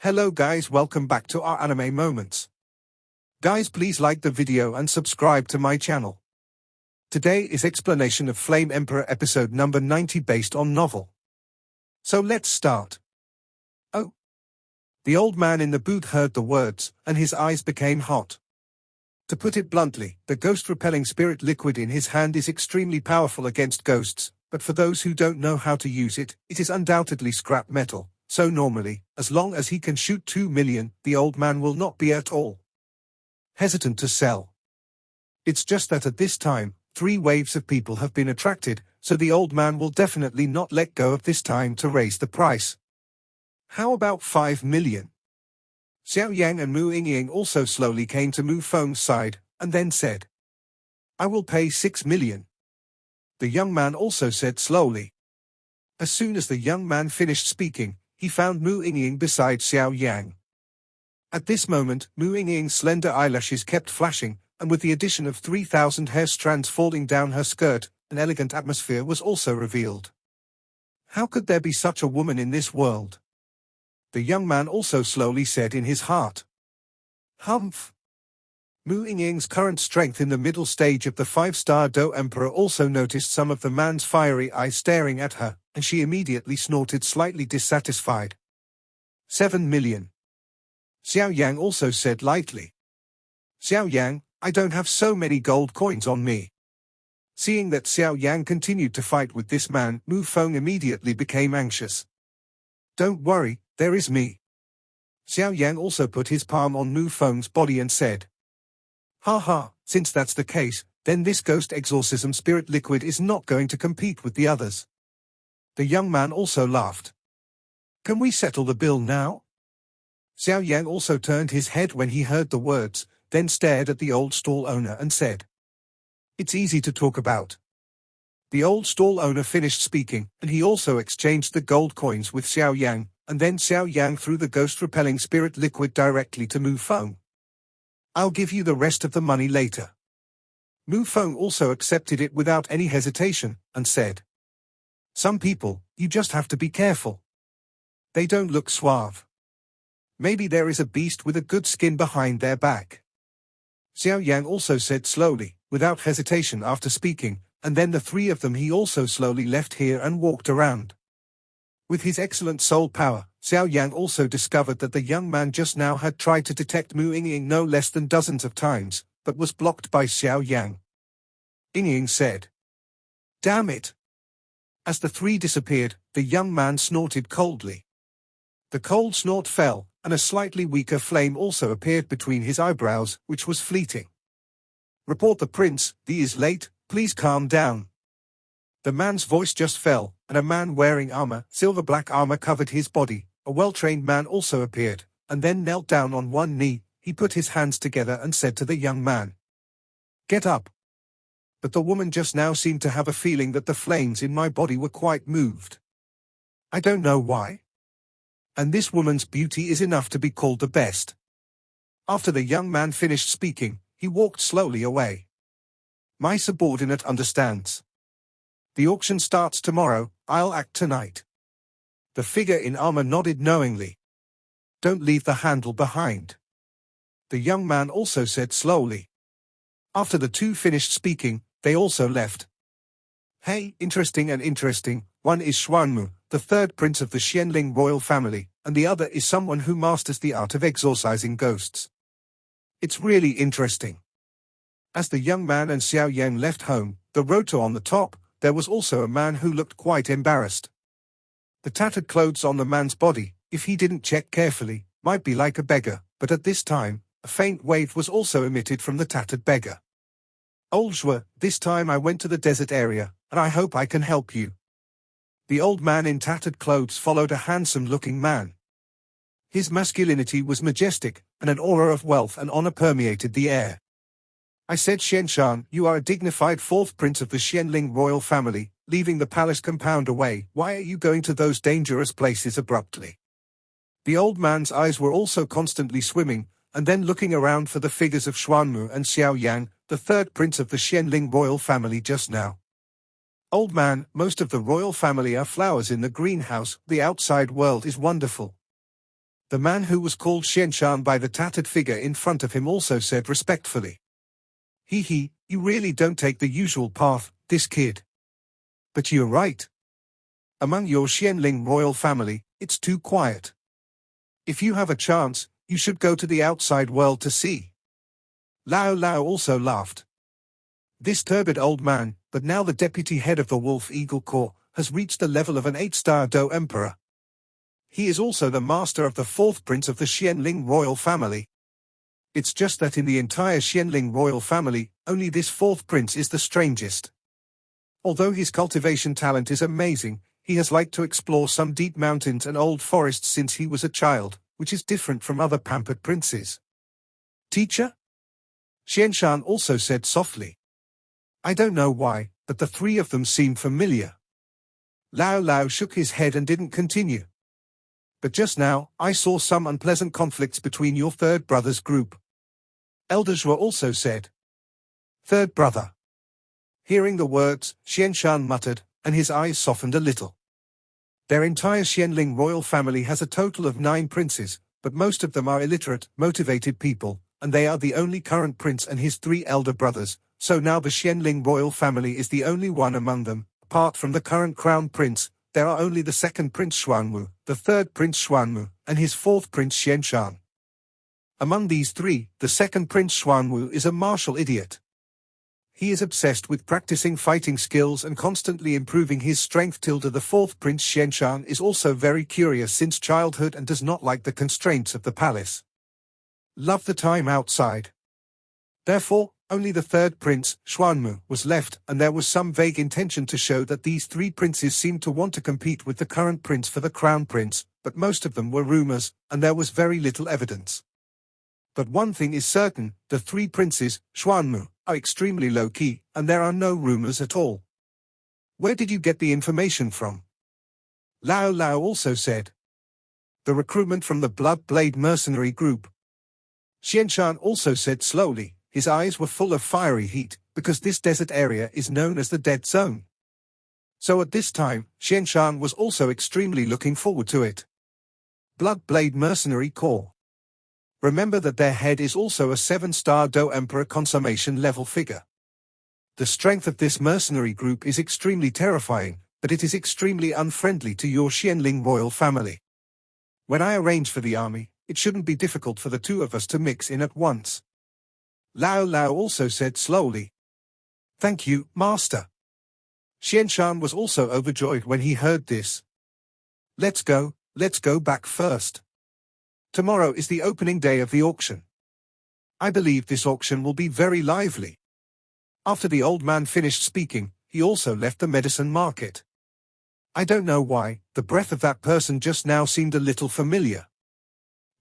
Hello guys, welcome back to our anime moments. Guys, please like the video and subscribe to my channel. Today is explanation of Flame Emperor episode number 90 based on novel. So let's start. Oh. The old man in the booth heard the words, and his eyes became hot. To put it bluntly, the ghost-repelling spirit liquid in his hand is extremely powerful against ghosts, but for those who don't know how to use it, it is undoubtedly scrap metal. So normally, as long as he can shoot 2 million, the old man will not be at all hesitant to sell. It's just that at this time, 3 waves of people have been attracted, so the old man will definitely not let go of this time to raise the price. How about 5 million? Xiao Yan and Mu Yingying also slowly came to Mu Feng's side, and then said, "I will pay 6 million. The young man also said slowly. As soon as the young man finished speaking, he found Mu Yingying beside Xiao Yang. At this moment, Mu Yingying's slender eyelashes kept flashing, and with the addition of 3,000 hair strands falling down her skirt, an elegant atmosphere was also revealed. How could there be such a woman in this world? The young man also slowly said in his heart. Humph. Mu Yingying's current strength in the middle stage of the 5-star Do Emperor also noticed some of the man's fiery eyes staring at her, and she immediately snorted, slightly dissatisfied. 7 million. Xiao Yang also said lightly. Xiao Yang, I don't have so many gold coins on me. Seeing that Xiao Yang continued to fight with this man, Mu Feng immediately became anxious. Don't worry, there is me. Xiao Yang also put his palm on Mu Feng's body and said, "Ha, since that's the case, then this ghost exorcism spirit liquid is not going to compete with the others." The young man also laughed. "Can we settle the bill now?" Xiao Yang also turned his head when he heard the words, then stared at the old stall owner and said, "It's easy to talk about." The old stall owner finished speaking, and he also exchanged the gold coins with Xiao Yang, and then Xiao Yang threw the ghost-repelling spirit liquid directly to Mu Feng. "I'll give you the rest of the money later." Mu Feng also accepted it without any hesitation, and said, "Some people, you just have to be careful. They don't look suave. Maybe there is a beast with a good skin behind their back." Xiao Yang also said slowly, without hesitation after speaking, and then the 3 of them he also slowly left here and walked around. With his excellent soul power, Xiao Yang also discovered that the young man just now had tried to detect Mu Yingying no less than dozens of times, but was blocked by Xiao Yang. Yingying said, "Damn it." As the 3 disappeared, the young man snorted coldly. The cold snort fell, and a slightly weaker flame also appeared between his eyebrows, which was fleeting. "Report the prince, he is late, please calm down." The man's voice just fell, and a man wearing armor, silver-black armor covered his body. A well-trained man also appeared, and then knelt down on one knee. He put his hands together and said to the young man, "Get up." But the woman just now seemed to have a feeling that the flames in my body were quite moved. I don't know why. And this woman's beauty is enough to be called the best. After the young man finished speaking, he walked slowly away. My subordinate understands. The auction starts tomorrow, I'll act tonight. The figure in armor nodded knowingly. Don't leave the handle behind. The young man also said slowly. After the 2 finished speaking, they also left. Hey, interesting. One is Xuanmu, the 3rd prince of the Xianling royal family, and the other is someone who masters the art of exorcising ghosts. It's really interesting. As the young man and Xiao Yang left home, the roto on the top, there was also a man who looked quite embarrassed. The tattered clothes on the man's body, if he didn't check carefully, might be like a beggar, but at this time, a faint wave was also emitted from the tattered beggar. "Old Zhua, this time I went to the desert area, and I hope I can help you." The old man in tattered clothes followed a handsome-looking man. His masculinity was majestic, and an aura of wealth and honor permeated the air. "I said, Xianshan, you are a dignified 4th prince of the Xianling royal family, leaving the palace compound away. Why are you going to those dangerous places abruptly?" The old man's eyes were also constantly swimming, and then looking around for the figures of Xuanmu and Xiao Yang, the 3rd prince of the Xianling royal family just now. "Old man, most of the royal family are flowers in the greenhouse. The outside world is wonderful. The man who was called Xianshan by the tattered figure in front of him also said respectfully. "He, you really don't take the usual path, this kid. But you're right. Among your Xianling royal family, it's too quiet. If you have a chance, you should go to the outside world to see." Lao Lao also laughed. This turbid old man, but now the deputy head of the Wolf Eagle Corps, has reached the level of an 8-star Do Emperor. He is also the master of the 4th prince of the Xianling royal family. It's just that in the entire Xianling royal family, only this 4th prince is the strangest. Although his cultivation talent is amazing, he has liked to explore some deep mountains and old forests since he was a child, which is different from other pampered princes. "Teacher?" Xianshan also said softly. I don't know why, but the three of them seemed familiar. Lao Lao shook his head and didn't continue. "But just now, I saw some unpleasant conflicts between your third brother's group." Elder Zhuo also said. "Third brother." Hearing the words, Xianshan muttered, and his eyes softened a little. Their entire Xianling royal family has a total of 9 princes, but most of them are illiterate, motivated people, and they are the only current prince and his 3 elder brothers, so now the Xianling royal family is the only one among them. Apart from the current crown prince, there are only the 2nd Prince Xuanwu, the 3rd Prince Xuanwu, and his 4th Prince Xianshan. Among these 3, the 2nd Prince Xuanwu is a martial idiot. He is obsessed with practicing fighting skills and constantly improving his strength. The 4th Prince Xianshan is also very curious since childhood and does not like the constraints of the palace. Love the time outside. Therefore, only the 3rd Prince, Xuanmu, was left, and there was some vague intention to show that these 3 princes seemed to want to compete with the current prince for the crown prince, but most of them were rumors, and there was very little evidence. But one thing is certain, the 3 princes, Xuanmu, are extremely low-key, and there are no rumors at all. Where did you get the information from? Lao Lao also said. The recruitment from the Blood Blade mercenary group. Xianshan also said slowly. His eyes were full of fiery heat, because this desert area is known as the Dead Zone. So at this time, Xianshan was also extremely looking forward to it. Blood Blade Mercenary Corps. Remember that their head is also a 7-star Do Emperor consummation level figure. The strength of this mercenary group is extremely terrifying, but it is extremely unfriendly to your Xianling royal family. When I arrange for the army, it shouldn't be difficult for the 2 of us to mix in at once. Lao Lao also said slowly. Thank you, Master. Xianshan was also overjoyed when he heard this. Let's go back first. Tomorrow is the opening day of the auction. I believe this auction will be very lively. After the old man finished speaking, he also left the medicine market. I don't know why, the breath of that person just now seemed a little familiar.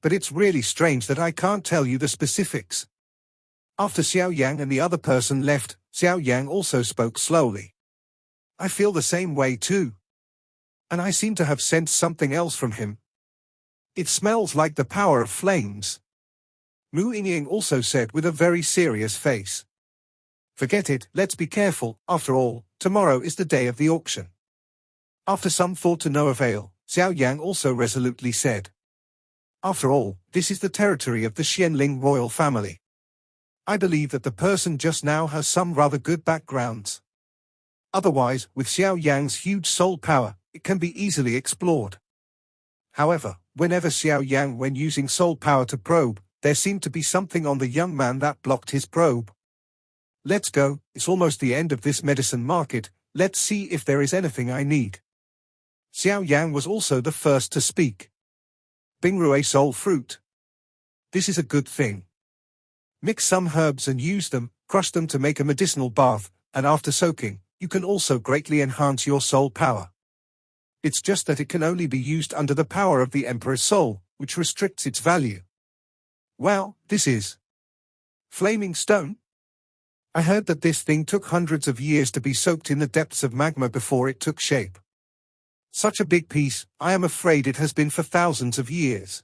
But it's really strange that I can't tell you the specifics. After Xiao Yang and the other person left, Xiao Yang also spoke slowly. I feel the same way too. And I seem to have sensed something else from him. It smells like the power of flames. Mu Yingying also said with a very serious face. Forget it, let's be careful, after all, tomorrow is the day of the auction. After some thought to no avail, Xiao Yang also resolutely said. After all, this is the territory of the Xianling royal family. I believe that the person just now has some rather good backgrounds. Otherwise, with Xiao Yang's huge soul power, it can be easily explored. However, whenever Xiao Yang when using soul power to probe, there seemed to be something on the young man that blocked his probe. Let's go, it's almost the end of this medicine market, let's see if there is anything I need. Xiao Yang was also the first to speak. Bingrue soul fruit. This is a good thing. Mix some herbs and use them, crush them to make a medicinal bath, and after soaking, you can also greatly enhance your soul power. It's just that it can only be used under the power of the Emperor's soul, which restricts its value. Well, this is flaming stone? I heard that this thing took hundreds of years to be soaked in the depths of magma before it took shape. Such a big piece, I am afraid it has been for thousands of years.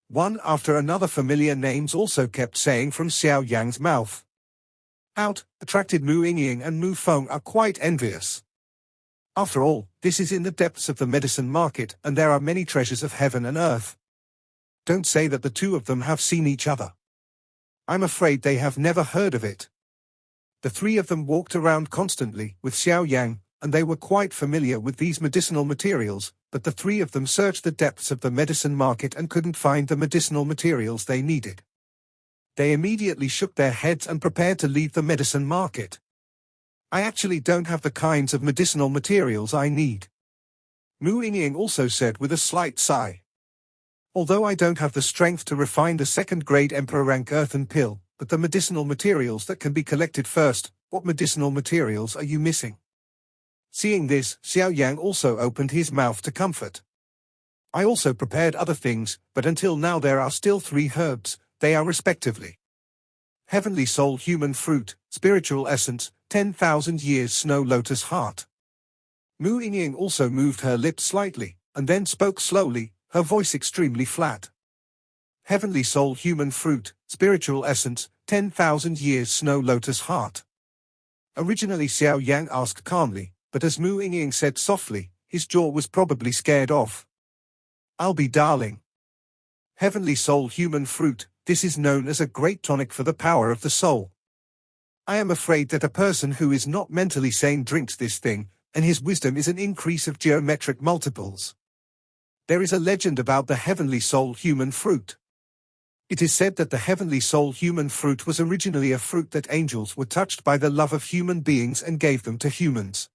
One after another familiar names also kept saying from Xiao Yang's mouth. Attracted Mu Yingying and Mu Feng are quite envious. After all, this is in the depths of the medicine market and there are many treasures of heaven and earth. Don't say that the two of them have seen each other. I'm afraid they have never heard of it. The three of them walked around constantly with Xiao Yan, and they were quite familiar with these medicinal materials, but the three of them searched the depths of the medicine market and couldn't find the medicinal materials they needed. They immediately shook their heads and prepared to leave the medicine market. I actually don't have the kinds of medicinal materials I need. Mu Yingying also said with a slight sigh. Although I don't have the strength to refine the second-grade Emperor rank earthen pill, but the medicinal materials that can be collected first, what medicinal materials are you missing? Seeing this, Xiao Yang also opened his mouth to comfort. I also prepared other things, but until now there are still 3 herbs. They are respectively Heavenly Soul Human Fruit, Spiritual Essence, 10,000 Years Snow Lotus Heart. Mu Yingying also moved her lips slightly, and then spoke slowly, her voice extremely flat. Heavenly Soul Human Fruit, Spiritual Essence, 10,000 Years Snow Lotus Heart. Originally Xiao Yang asked calmly, but as Mu Yingying said softly, his jaw was probably scared off. I'll be darling. Heavenly Soul Human Fruit, this is known as a great tonic for the power of the soul. I am afraid that a person who is not mentally sane drinks this thing, and his wisdom is an increase of geometric multiples. There is a legend about the Heavenly Soul Human Fruit. It is said that the Heavenly Soul Human Fruit was originally a fruit that angels were touched by the love of human beings and gave them to humans.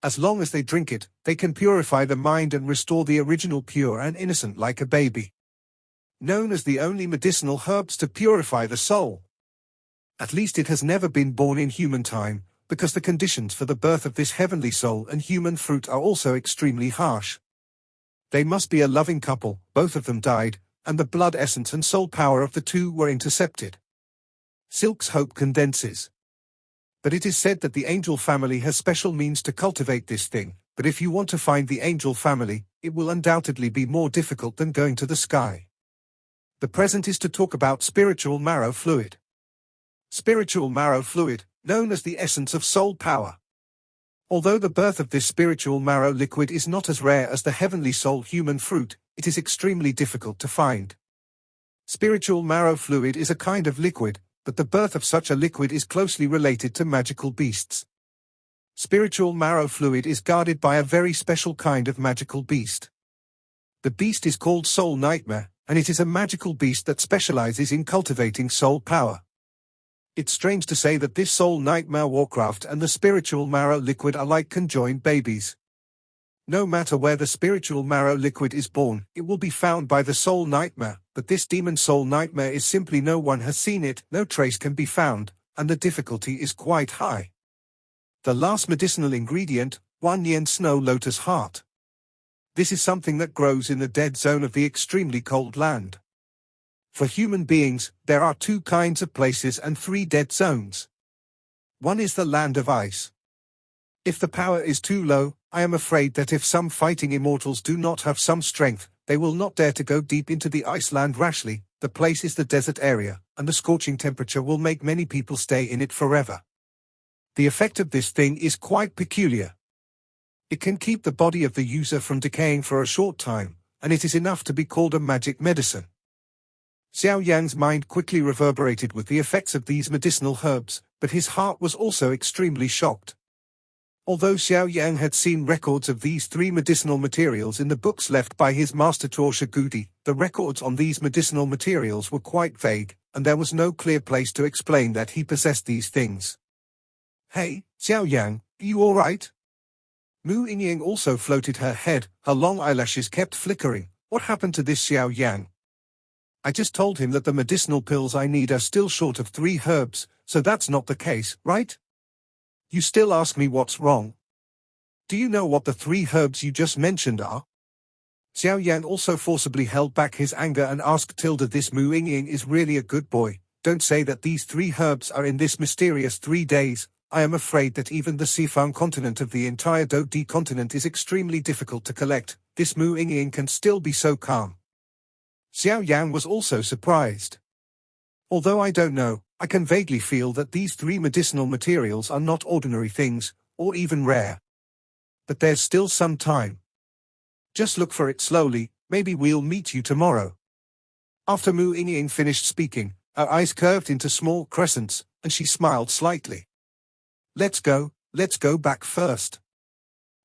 As long as they drink it, they can purify the mind and restore the original pure and innocent like a baby. Known as the only medicinal herbs to purify the soul. At least it has never been born in human time, because the conditions for the birth of this heavenly soul and human fruit are also extremely harsh. They must be a loving couple, both of them died, and the blood essence and soul power of the two were intercepted. Silk's hope condenses. But it is said that the angel family has special means to cultivate this thing, but if you want to find the angel family, it will undoubtedly be more difficult than going to the sky. The present is to talk about spiritual marrow fluid. Spiritual marrow fluid, known as the essence of soul power. Although the birth of this spiritual marrow liquid is not as rare as the heavenly soul human fruit, it is extremely difficult to find. Spiritual marrow fluid is a kind of liquid, but the birth of such a liquid is closely related to magical beasts. Spiritual marrow fluid is guarded by a very special kind of magical beast. The beast is called Soul Nightmare, and it is a magical beast that specializes in cultivating soul power. It's strange to say that this Soul Nightmare Warcraft and the spiritual marrow liquid are like conjoined babies. No matter where the spiritual marrow liquid is born, it will be found by the Soul Nightmare, but this demon Soul Nightmare is simply no one has seen it, no trace can be found, and the difficulty is quite high. The last medicinal ingredient, 1 Yen Snow Lotus Heart. This is something that grows in the dead zone of the extremely cold land. For human beings, there are 2 kinds of places and 3 dead zones. One is the land of ice. If the power is too low, I am afraid that if some fighting immortals do not have some strength, they will not dare to go deep into the ice land rashly. The place is the desert area, and the scorching temperature will make many people stay in it forever. The effect of this thing is quite peculiar. It can keep the body of the user from decaying for a short time, and it is enough to be called a magic medicine. Xiao Yan's mind quickly reverberated with the effects of these medicinal herbs, but his heart was also extremely shocked. Although Xiao Yan had seen records of these 3 medicinal materials in the books left by his master Shagudi, the records on these medicinal materials were quite vague, and there was no clear place to explain that he possessed these things. Hey, Xiao Yan, are you alright? Mu Yingying also floated her head, her long eyelashes kept flickering. What happened to this Xiao Yan? I just told him that the medicinal pills I need are still short of 3 herbs, so that's not the case, right? You still ask me what's wrong? Do you know what the 3 herbs you just mentioned are? Xiao Yan also forcibly held back his anger and asked Tilda, this Mu Yingying is really a good boy. Don't say that these 3 herbs are in this mysterious 3 days. I am afraid that even the Sifang continent of the entire Dodi continent is extremely difficult to collect. This Mu Yingying can still be so calm. Xiao Yan was also surprised. Although I don't know, I can vaguely feel that these 3 medicinal materials are not ordinary things, or even rare. But there's still some time. Just look for it slowly, maybe we'll meet you tomorrow. After Mu Yingying finished speaking, her eyes curved into small crescents, and she smiled slightly. Let's go back first.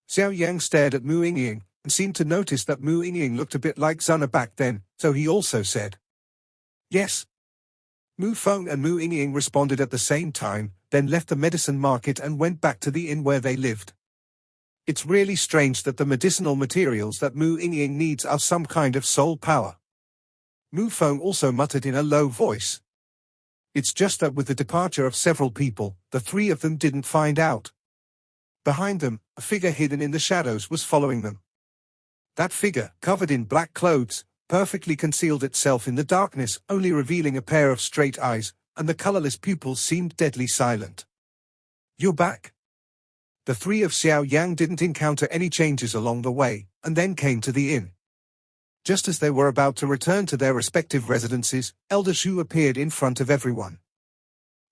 Xiao Yan stared at Mu Yingying, and seemed to notice that Mu Yingying looked a bit like Zuna back then, so he also said, yes. Mu Feng and Mu Yingying responded at the same time, then left the medicine market and went back to the inn where they lived. It's really strange that the medicinal materials that Mu Yingying needs are some kind of soul power. Mu Feng also muttered in a low voice. It's just that with the departure of several people, the three of them didn't find out. Behind them, a figure hidden in the shadows was following them. That figure, covered in black clothes, perfectly concealed itself in the darkness, only revealing a pair of straight eyes, and the colorless pupils seemed deadly silent. You're back. The three of Xiao Yang didn't encounter any changes along the way, and then came to the inn. Just as they were about to return to their respective residences, Elder Zhu appeared in front of everyone.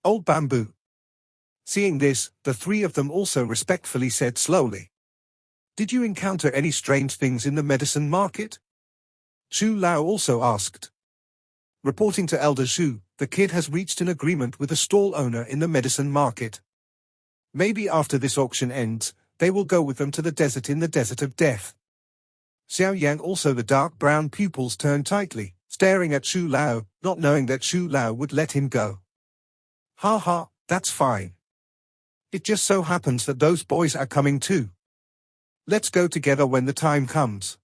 Old Bamboo. Seeing this, the three of them also respectfully said slowly, did you encounter any strange things in the medicine market? Zhu Lao also asked. Reporting to Elder Zhu, the kid has reached an agreement with a stall owner in the medicine market. Maybe after this auction ends, they will go with them to the desert in the desert of death. Xiao Yang also the dark brown pupils turned tightly, staring at Zhu Lao, not knowing that Zhu Lao would let him go. Ha ha, that's fine. It just so happens that those boys are coming too. Let's go together when the time comes.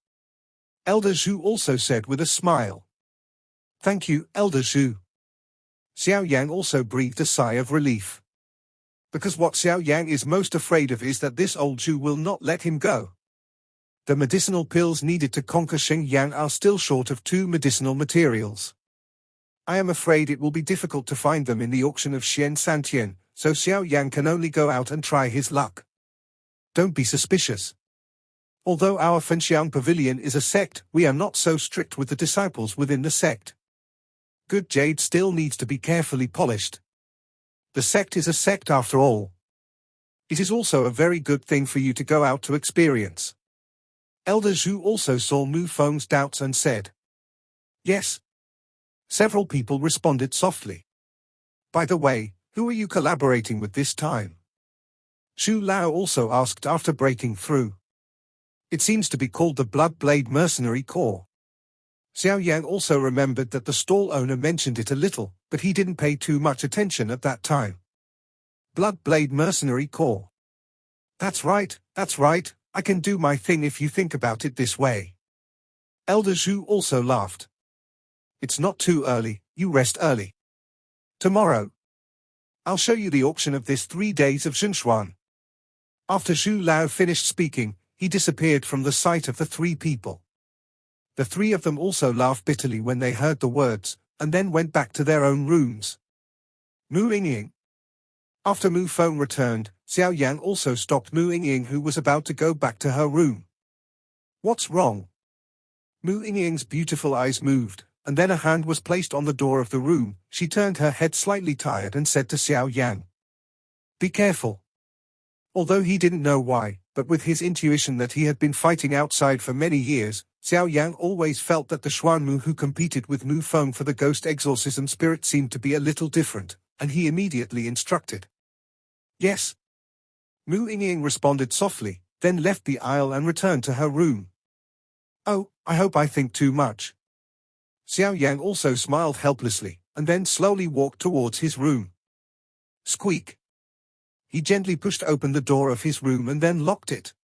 Elder Zhu also said with a smile. Thank you, Elder Zhu. Xiao Yang also breathed a sigh of relief. Because what Xiao Yang is most afraid of is that this old Zhu will not let him go. The medicinal pills needed to conquer Sheng Yang are still short of 2 medicinal materials. I am afraid it will be difficult to find them in the auction of Xian Santian, so Xiao Yang can only go out and try his luck. Don't be suspicious. Although our Fenxiang Pavilion is a sect, we are not so strict with the disciples within the sect. Good jade still needs to be carefully polished. The sect is a sect after all. It is also a very good thing for you to go out to experience. Elder Zhu also saw Mu Feng's doubts and said, yes. Several people responded softly. By the way, who are you collaborating with this time? Zhu Lao also asked after breaking through. It seems to be called the Blood Blade Mercenary Corps. Xiao Yang also remembered that the stall owner mentioned it a little, but he didn't pay too much attention at that time. Blood Blade Mercenary Corps. That's right, I can do my thing if you think about it this way. Elder Zhu also laughed. It's not too early, you rest early. Tomorrow, I'll show you the auction of this 3 days of Zhenshuan. After Zhu Lao finished speaking, he disappeared from the sight of the 3 people. The 3 of them also laughed bitterly when they heard the words, and then went back to their own rooms. Mu Yingying. After Mu Feng returned, Xiao Yang also stopped Mu Yingying, who was about to go back to her room. What's wrong? Mu Yingying's beautiful eyes moved, and then a hand was placed on the door of the room. She turned her head slightly tired and said to Xiao Yang, be careful. Although he didn't know why, but with his intuition that he had been fighting outside for many years, Xiao Yang always felt that the Xuanmu who competed with Mu Feng for the ghost exorcism spirit seemed to be a little different, and he immediately instructed. Yes. Mu Yingying responded softly, then left the aisle and returned to her room. Oh, I hope I think too much. Xiao Yang also smiled helplessly, and then slowly walked towards his room. Squeak. He gently pushed open the door of his room and then locked it.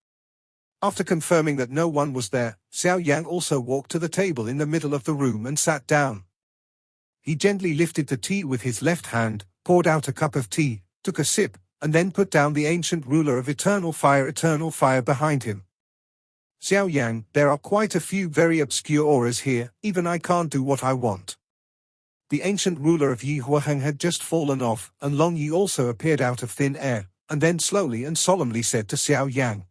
After confirming that no one was there, Xiao Yang also walked to the table in the middle of the room and sat down. He gently lifted the tea with his left hand, poured out a cup of tea, took a sip, and then put down the ancient ruler of eternal fire behind him. Xiao Yang, there are quite a few very obscure auras here, even I can't do what I want. The ancient ruler of Yi Huaheng had just fallen off, and Long Yi also appeared out of thin air, and then slowly and solemnly said to Xiao Yang,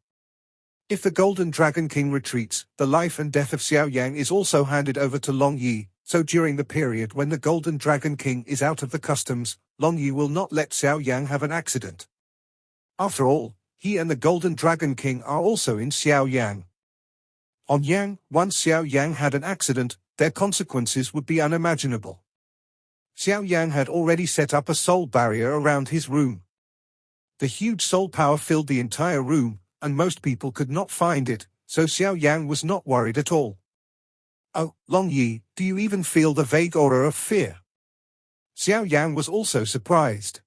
if the Golden Dragon King retreats, the life and death of Xiao Yang is also handed over to Long Yi, so during the period when the Golden Dragon King is out of the customs, Long Yi will not let Xiao Yang have an accident. After all, he and the Golden Dragon King are also in Xiao Yang. On Yang, once Xiao Yang had an accident, their consequences would be unimaginable. Xiao Yan had already set up a soul barrier around his room. The huge soul power filled the entire room, and most people could not find it, so Xiao Yan was not worried at all. "Oh, Long Yi, do you even feel the vague aura of fear?" Xiao Yan was also surprised.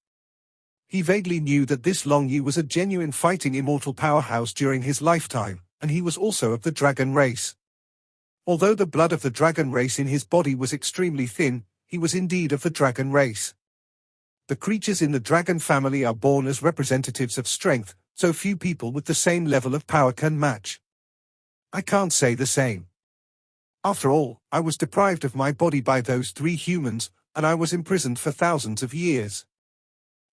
He vaguely knew that this Long Yi was a genuine fighting immortal powerhouse during his lifetime, and he was also of the dragon race. Although the blood of the dragon race in his body was extremely thin, he was indeed of the dragon race. The creatures in the dragon family are born as representatives of strength, so few people with the same level of power can match. I can't say the same. After all, I was deprived of my body by those 3 humans, and I was imprisoned for thousands of years.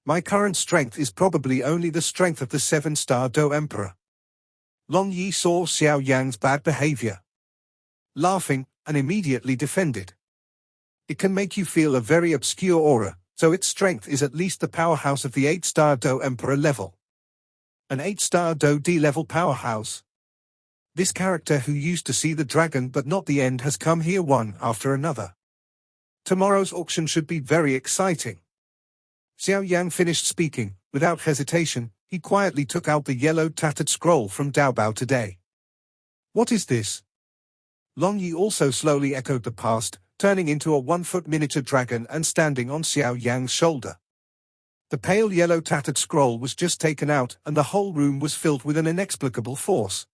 My current strength is probably only the strength of the 7-star Do Emperor. Long Yi saw Xiao Yan's bad behavior, laughing, and immediately defended. It can make you feel a very obscure aura, so its strength is at least the powerhouse of the 8-star Do Emperor level. An 8-star Do D level powerhouse. This character who used to see the dragon but not the end has come here one after another. Tomorrow's auction should be very exciting. Xiao Yan finished speaking. Without hesitation, he quietly took out the yellow tattered scroll from Daobao today. What is this? Long Yi also slowly echoed the past, turning into a 1-foot miniature dragon and standing on Xiao Yan's shoulder. The pale yellow tattered scroll was just taken out and the whole room was filled with an inexplicable force.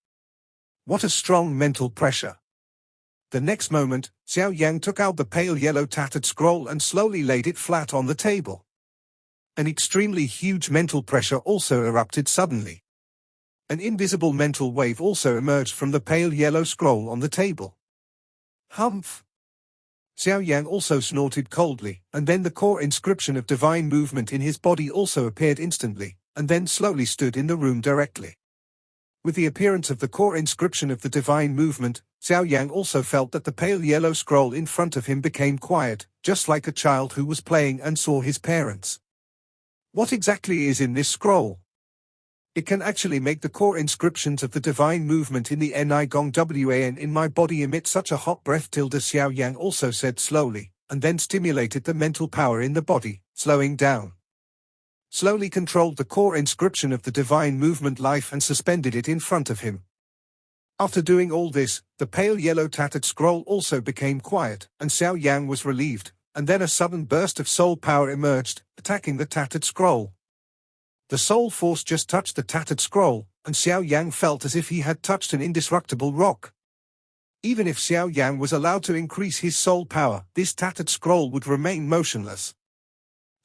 What a strong mental pressure. The next moment, Xiao Yan took out the pale yellow tattered scroll and slowly laid it flat on the table. An extremely huge mental pressure also erupted suddenly. An invisible mental wave also emerged from the pale yellow scroll on the table. Humph! Xiao Yan also snorted coldly, and then the core inscription of divine movement in his body also appeared instantly, and then slowly stood in the room directly. With the appearance of the core inscription of the divine movement, Xiao Yan also felt that the pale yellow scroll in front of him became quiet, just like a child who was playing and saw his parents. What exactly is in this scroll? It can actually make the core inscriptions of the divine movement in the Nigong Wan in my body emit such a hot breath. Xiao Yan also said slowly, and then stimulated the mental power in the body, slowing down. Slowly controlled the core inscription of the divine movement life and suspended it in front of him. After doing all this, the pale yellow tattered scroll also became quiet, and Xiao Yan was relieved, and then a sudden burst of soul power emerged, attacking the tattered scroll. The soul force just touched the tattered scroll, and Xiao Yan felt as if he had touched an indestructible rock. Even if Xiao Yan was allowed to increase his soul power, this tattered scroll would remain motionless.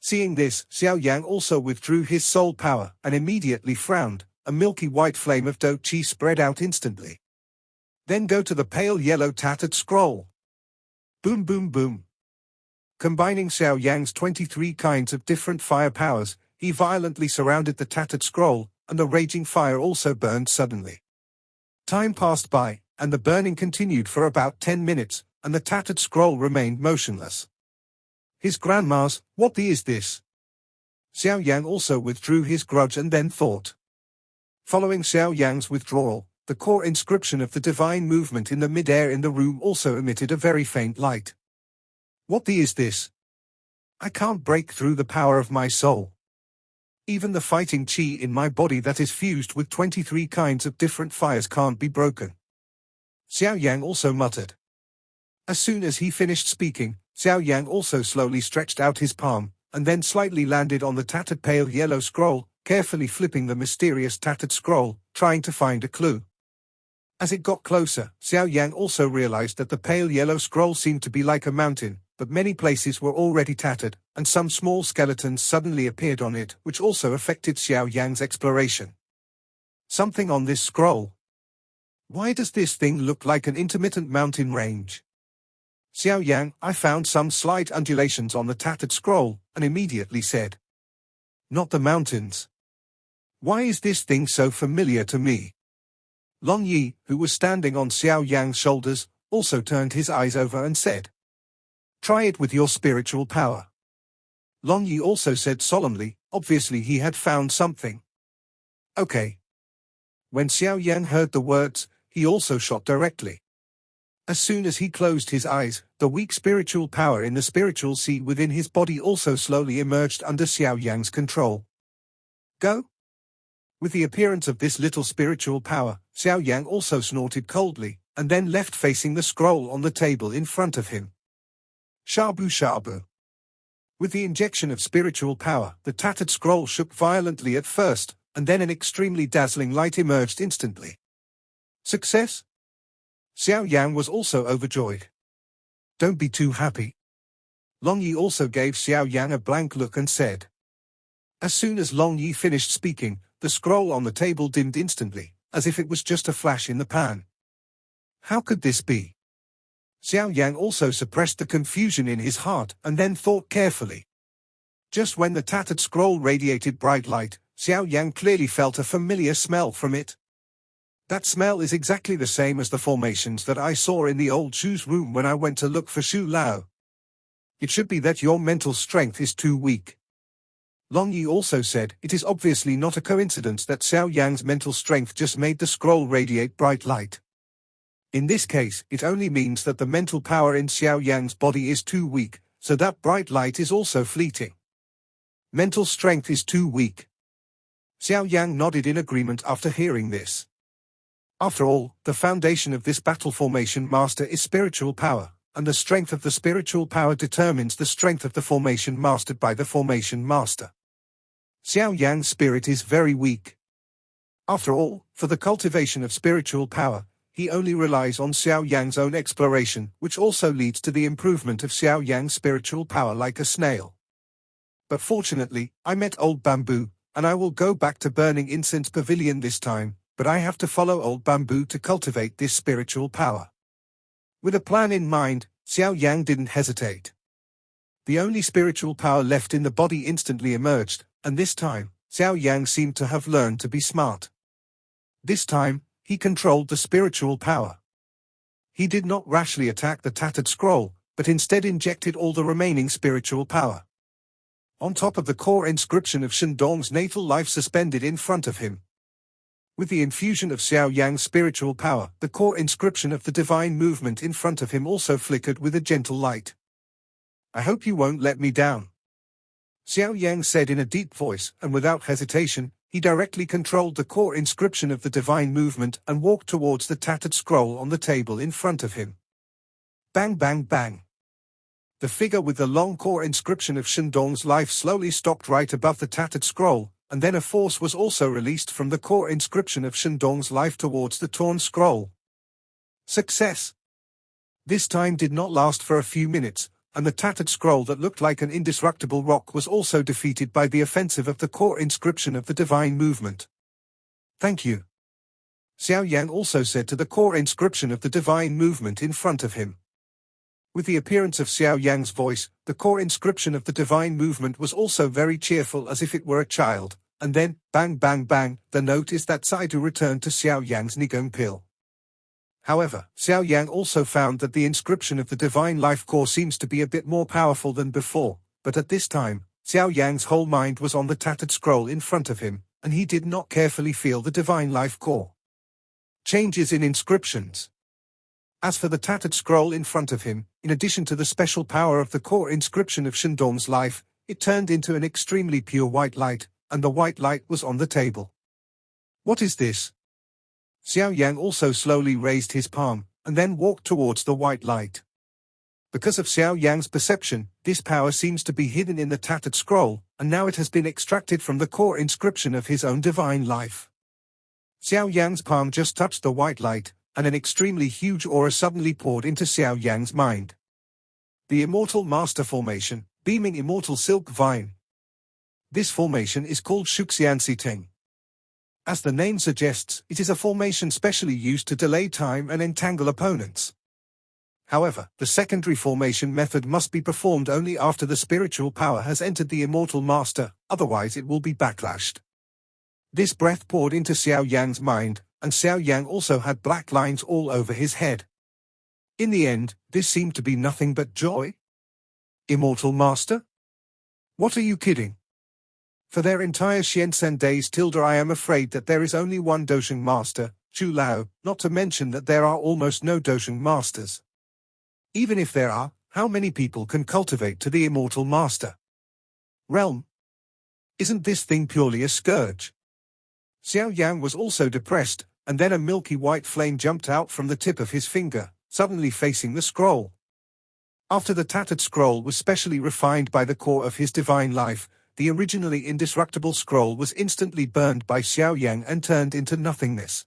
Seeing this, Xiao Yan also withdrew his soul power, and immediately frowned. A milky white flame of Do Chi spread out instantly. Then go to the pale yellow tattered scroll. Boom boom boom. Combining Xiao Yan's 23 kinds of different fire powers, he violently surrounded the tattered scroll, and the raging fire also burned suddenly. Time passed by, and the burning continued for about 10 minutes, and the tattered scroll remained motionless. His grandma's, what the is this? Xiao Yan also withdrew his grudge and then thought. Following Xiao Yan's withdrawal, the core inscription of the divine movement in the mid-air in the room also emitted a very faint light. What the is this? I can't break through the power of my soul. Even the fighting chi in my body that is fused with 23 kinds of different fires can't be broken. Xiao Yan also muttered. As soon as he finished speaking, Xiao Yan also slowly stretched out his palm, and then slightly landed on the tattered pale yellow scroll, carefully flipping the mysterious tattered scroll, trying to find a clue. As it got closer, Xiao Yan also realized that the pale yellow scroll seemed to be like a mountain, but many places were already tattered, and some small skeletons suddenly appeared on it, which also affected Xiao Yan's exploration. Something on this scroll. Why does this thing look like an intermittent mountain range? Xiao Yan, I found some slight undulations on the tattered scroll, and immediately said. Not the mountains. Why is this thing so familiar to me? Long Yi, who was standing on Xiao Yan's shoulders, also turned his eyes over and said. Try it with your spiritual power. Long Yi also said solemnly, obviously he had found something. Okay. When Xiao Yan heard the words, he also shot directly. As soon as he closed his eyes, the weak spiritual power in the spiritual sea within his body also slowly emerged under Xiao Yan's control. Go? With the appearance of this little spiritual power, Xiao Yan also snorted coldly, and then left facing the scroll on the table in front of him. Shabu shabu. With the injection of spiritual power, the tattered scroll shook violently at first, and then an extremely dazzling light emerged instantly. Success? Xiao Yan was also overjoyed. Don't be too happy. Long Yi also gave Xiao Yan a blank look and said. As soon as Long Yi finished speaking, the scroll on the table dimmed instantly, as if it was just a flash in the pan. How could this be? Xiao Yan also suppressed the confusion in his heart and then thought carefully. Just when the tattered scroll radiated bright light, Xiao Yan clearly felt a familiar smell from it. That smell is exactly the same as the formations that I saw in the old Shu's room when I went to look for Shu Lao. It should be that your mental strength is too weak. Long Yi also said, it is obviously not a coincidence that Xiao Yan's mental strength just made the scroll radiate bright light. In this case, it only means that the mental power in Xiao Yan's body is too weak, so that bright light is also fleeting. Mental strength is too weak. Xiao Yan nodded in agreement after hearing this. After all, the foundation of this battle formation master is spiritual power, and the strength of the spiritual power determines the strength of the formation mastered by the formation master. Xiao Yan's spirit is very weak. After all, for the cultivation of spiritual power, he only relies on Xiao Yan's own exploration, which also leads to the improvement of Xiao Yan's spiritual power like a snail. But fortunately, I met Old Bamboo, and I will go back to Burning Incense Pavilion this time, but I have to follow Old Bamboo to cultivate this spiritual power. With a plan in mind, Xiao Yan didn't hesitate. The only spiritual power left in the body instantly emerged, and this time, Xiao Yan seemed to have learned to be smart. This time, he controlled the spiritual power. He did not rashly attack the tattered scroll, but instead injected all the remaining spiritual power. On top of the core inscription of Shandong's natal life suspended in front of him. With the infusion of Xiao Yan's spiritual power, the core inscription of the divine movement in front of him also flickered with a gentle light. I hope you won't let me down. Xiao Yan said in a deep voice, and without hesitation, he directly controlled the core inscription of the divine movement and walked towards the tattered scroll on the table in front of him. Bang bang bang. The figure with the long core inscription of Shandong's life slowly stopped right above the tattered scroll, and then a force was also released from the core inscription of Shandong's life towards the torn scroll. Success! This time did not last for a few minutes, and the tattered scroll that looked like an indestructible rock was also defeated by the offensive of the core inscription of the divine movement. Thank you. Xiao Yan also said to the core inscription of the divine movement in front of him. With the appearance of Xiao Yan's voice, the core inscription of the divine movement was also very cheerful as if it were a child, and then, bang bang bang, the note is that Saidu returned to Xiao Yan's Nigong pill. However, Xiao Yan also found that the inscription of the divine life core seems to be a bit more powerful than before, but at this time, Xiao Yan's whole mind was on the tattered scroll in front of him, and he did not carefully feel the divine life core. Changes in inscriptions. As for the tattered scroll in front of him, in addition to the special power of the core inscription of Shandong's life, it turned into an extremely pure white light, and the white light was on the table. What is this? Xiao Yan also slowly raised his palm, and then walked towards the white light. Because of Xiao Yan's perception, this power seems to be hidden in the tattered scroll, and now it has been extracted from the core inscription of his own divine life. Xiao Yan's palm just touched the white light, and an extremely huge aura suddenly poured into Xiao Yan's mind. The Immortal Master Formation, Beaming Immortal Silk Vine. This formation is called Shuxiansi Teng. As the name suggests, it is a formation specially used to delay time and entangle opponents. However, the secondary formation method must be performed only after the spiritual power has entered the Immortal Master, otherwise it will be backlashed. This breath poured into Xiao Yan's mind, and Xiao Yan also had black lines all over his head. In the end, this seemed to be nothing but joy. Immortal Master? What are you kidding? For their entire Xiansen days tilde I am afraid that there is only one Dosheng Master, Chu Lao, not to mention that there are almost no Dosheng masters. Even if there are, how many people can cultivate to the immortal master realm? Isn't this thing purely a scourge? Xiao Yan was also depressed, and then a milky white flame jumped out from the tip of his finger, suddenly facing the scroll. After the tattered scroll was specially refined by the core of his divine life, the originally indestructible scroll was instantly burned by Xiao Yang and turned into nothingness.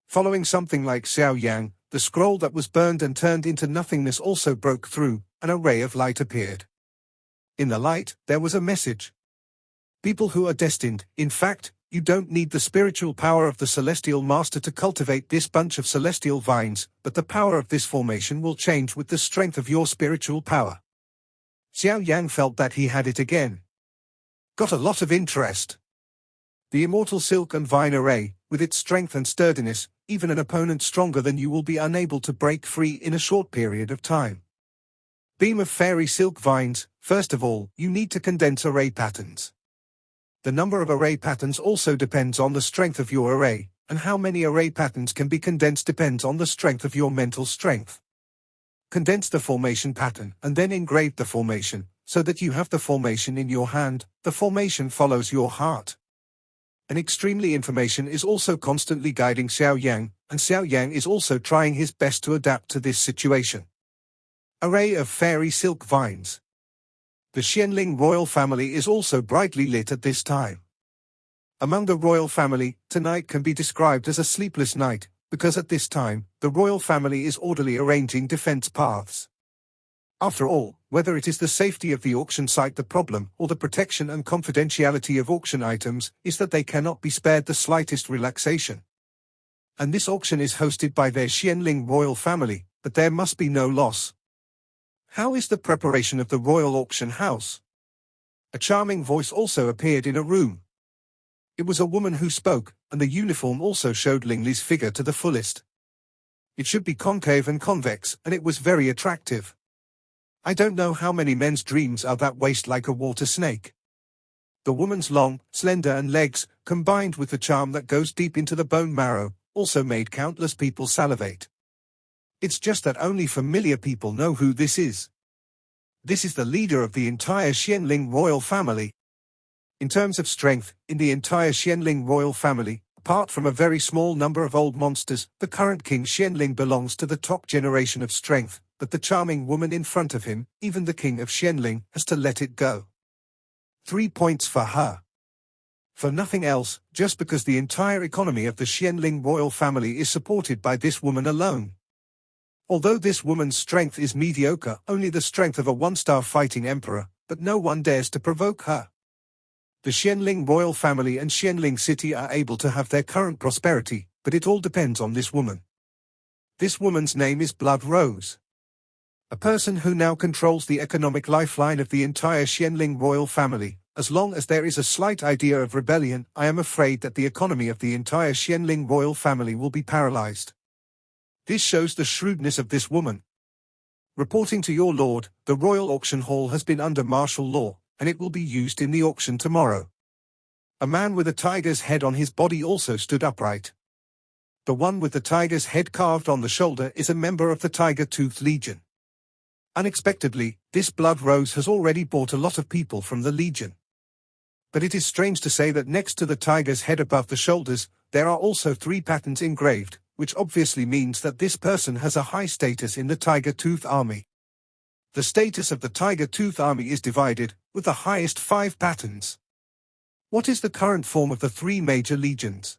Following something like Xiao Yang, the scroll that was burned and turned into nothingness also broke through, and a ray of light appeared. In the light, there was a message. People who are destined, in fact, you don't need the spiritual power of the celestial master to cultivate this bunch of celestial vines, but the power of this formation will change with the strength of your spiritual power. Xiao Yang felt that he had it again. Got a lot of interest. The immortal silk and vine array, with its strength and sturdiness, even an opponent stronger than you will be unable to break free in a short period of time. Beam of fairy silk vines. First of all, you need to condense array patterns. The number of array patterns also depends on the strength of your array, and how many array patterns can be condensed depends on the strength of your mental strength. Condense the formation pattern and then engrave the formation, so that you have the formation in your hand. The formation follows your heart. And extremely information is also constantly guiding Xiao Yang, and Xiao Yang is also trying his best to adapt to this situation. Array of fairy silk vines. The Xianling royal family is also brightly lit at this time. Among the royal family, tonight can be described as a sleepless night, because at this time, the royal family is orderly arranging defense paths. After all, whether it is the safety of the auction site the problem, or the protection and confidentiality of auction items, is that they cannot be spared the slightest relaxation. And this auction is hosted by their Xianling royal family, but there must be no loss. How is the preparation of the royal auction house? A charming voice also appeared in a room. It was a woman who spoke, and the uniform also showed Ling Li's figure to the fullest. It should be concave and convex, and it was very attractive. I don't know how many men's dreams are that waist like a water snake. The woman's long, slender legs, combined with the charm that goes deep into the bone marrow, also made countless people salivate. It's just that only familiar people know who this is. This is the leader of the entire Xianling royal family. In terms of strength, in the entire Xianling royal family, apart from a very small number of old monsters, the current King Xianling belongs to the top generation of strength, but the charming woman in front of him, even the King of Xianling, has to let it go. 3 points for her. For nothing else, just because the entire economy of the Xianling royal family is supported by this woman alone. Although this woman's strength is mediocre, only the strength of a one-star fighting emperor, but no one dares to provoke her. The Xianling royal family and Xianling city are able to have their current prosperity, but it all depends on this woman. This woman's name is Blood Rose. A person who now controls the economic lifeline of the entire Xianling royal family. As long as there is a slight idea of rebellion, I am afraid that the economy of the entire Xianling royal family will be paralyzed. This shows the shrewdness of this woman. Reporting to your lord, the royal auction hall has been under martial law, and it will be used in the auction tomorrow. A man with a tiger's head on his body also stood upright. The one with the tiger's head carved on the shoulder is a member of the Tiger-Tooth Legion. Unexpectedly, this Blood Rose has already bought a lot of people from the Legion. But it is strange to say that next to the tiger's head above the shoulders, there are also 3 patterns engraved, which obviously means that this person has a high status in the Tiger-Tooth Army. The status of the Tiger-Tooth Army is divided, with the highest 5 patterns. What is the current form of the 3 major legions?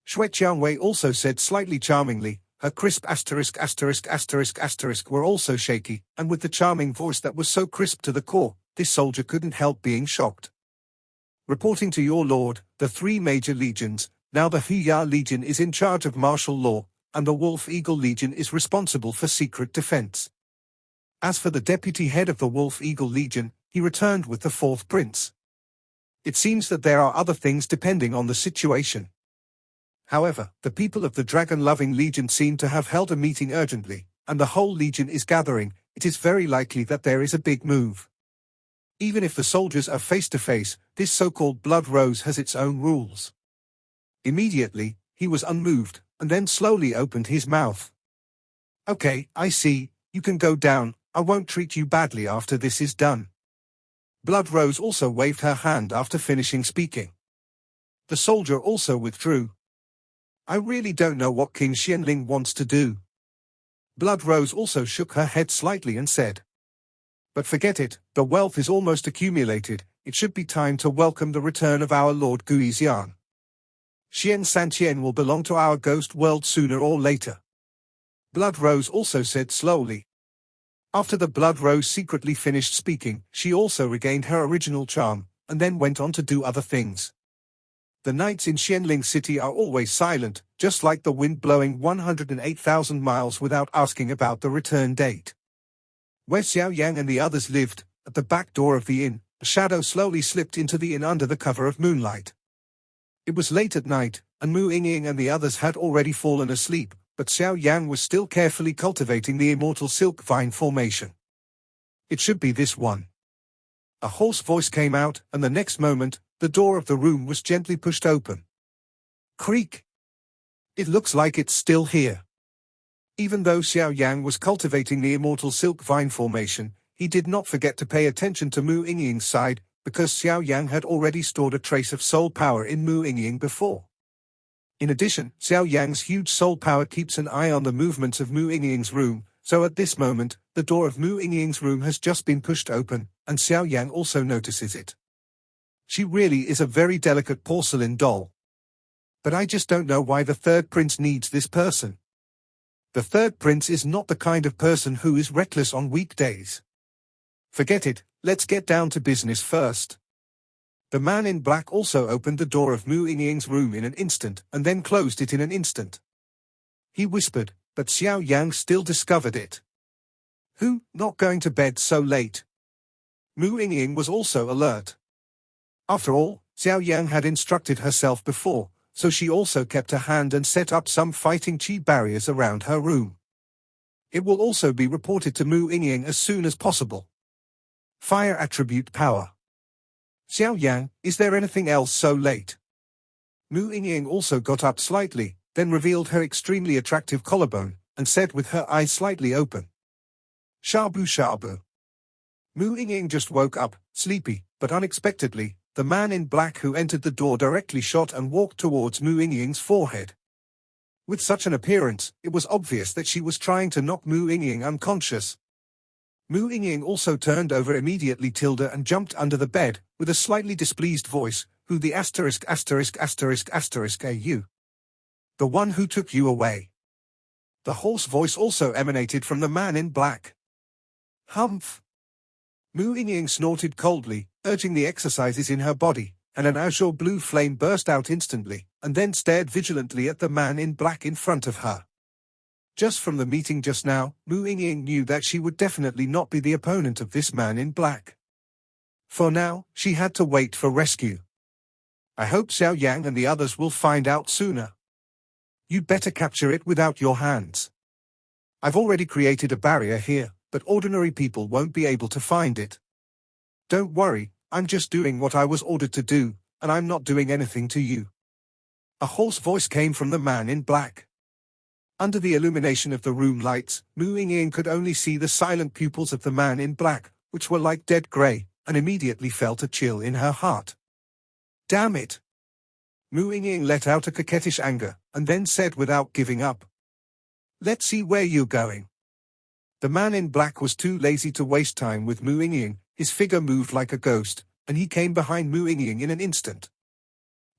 Shui Qiangwei also said slightly charmingly. Her crisp ****** were also shaky, and with the charming voice that was so crisp to the core, this soldier couldn't help being shocked. Reporting to your lord, the 3 major legions. Now the Huya Legion is in charge of martial law, and the Wolf Eagle Legion is responsible for secret defense. As for the deputy head of the Wolf Eagle Legion, he returned with the 4th prince. It seems that there are other things depending on the situation. However, the people of the Dragon-Loving Legion seem to have held a meeting urgently, and the whole legion is gathering. It is very likely that there is a big move. Even if the soldiers are face to face, this so-called Blood Rose has its own rules. Immediately, he was unmoved, and then slowly opened his mouth. "Okay, I see, you can go down, I won't treat you badly after this is done." Blood Rose also waved her hand after finishing speaking. The soldier also withdrew. "I really don't know what King Xianling wants to do." Blood Rose also shook her head slightly and said, "But forget it, the wealth is almost accumulated, it should be time to welcome the return of our Lord Guizian. Xian Santian will belong to our ghost world sooner or later." Blood Rose also said slowly. After the Blood Rose secretly finished speaking, she also regained her original charm, and then went on to do other things. The nights in Xianling City are always silent, just like the wind blowing 108,000 miles without asking about the return date. Where Xiao Yan and the others lived, at the back door of the inn, a shadow slowly slipped into the inn under the cover of moonlight. It was late at night, and Mu Yingying and the others had already fallen asleep, but Xiao Yan was still carefully cultivating the immortal silk vine formation. "It should be this one." A hoarse voice came out, and the next moment, the door of the room was gently pushed open. Creak! "It looks like it's still here." Even though Xiao Yang was cultivating the immortal silk vine formation, he did not forget to pay attention to Mu Yingying's side, because Xiao Yang had already stored a trace of soul power in Mu Yingying before. In addition, Xiao Yang's huge soul power keeps an eye on the movements of Mu Yingying's room, so at this moment, the door of Mu Yingying's room has just been pushed open, and Xiao Yang also notices it. She really is a very delicate porcelain doll. But I just don't know why the third prince needs this person. The third prince is not the kind of person who is reckless on weekdays. Forget it, let's get down to business first. The man in black also opened the door of Mu Yingying's room in an instant, and then closed it in an instant. He whispered, but Xiao Yang still discovered it. "Who, not going to bed so late?" Mu Yingying was also alert. After all, Xiao Yang had instructed herself before, so she also kept her hand and set up some fighting chi barriers around her room. It will also be reported to Mu Yingying as soon as possible. Fire attribute power. "Xiao Yang, is there anything else so late?" Mu Yingying also got up slightly, then revealed her extremely attractive collarbone, and said with her eyes slightly open, "Shabu shabu." Mu Yingying just woke up, sleepy, but unexpectedly, the man in black who entered the door directly shot and walked towards Mu Yingying's forehead. With such an appearance, it was obvious that she was trying to knock Mu Yingying unconscious. Mu Yingying also turned over immediately and jumped under the bed, with a slightly displeased voice, "Who the ******* are you? The one who took you away." The hoarse voice also emanated from the man in black. "Humph!" Mu Yingying snorted coldly, urging the exercises in her body, and an azure blue flame burst out instantly, and then stared vigilantly at the man in black in front of her. Just from the meeting just now, Mu Yingying knew that she would definitely not be the opponent of this man in black. For now, she had to wait for rescue. I hope Xiao Yang and the others will find out sooner. You'd better capture it without your hands. I've already created a barrier here, but ordinary people won't be able to find it. Don't worry, I'm just doing what I was ordered to do, and I'm not doing anything to you. A hoarse voice came from the man in black. Under the illumination of the room lights, Mu Yingying could only see the silent pupils of the man in black, which were like dead grey, and immediately felt a chill in her heart. Damn it! Mu Yingying let out a coquettish anger, and then said without giving up, "Let's see where you're going." The man in black was too lazy to waste time with Mu Yingying, his figure moved like a ghost, and he came behind Mu Yingying in an instant.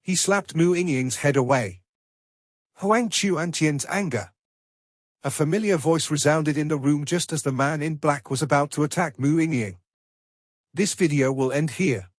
He slapped Mu Yingying's head away. Huang Chuantian's anger. A familiar voice resounded in the room just as the man in black was about to attack Mu Yingying. This video will end here.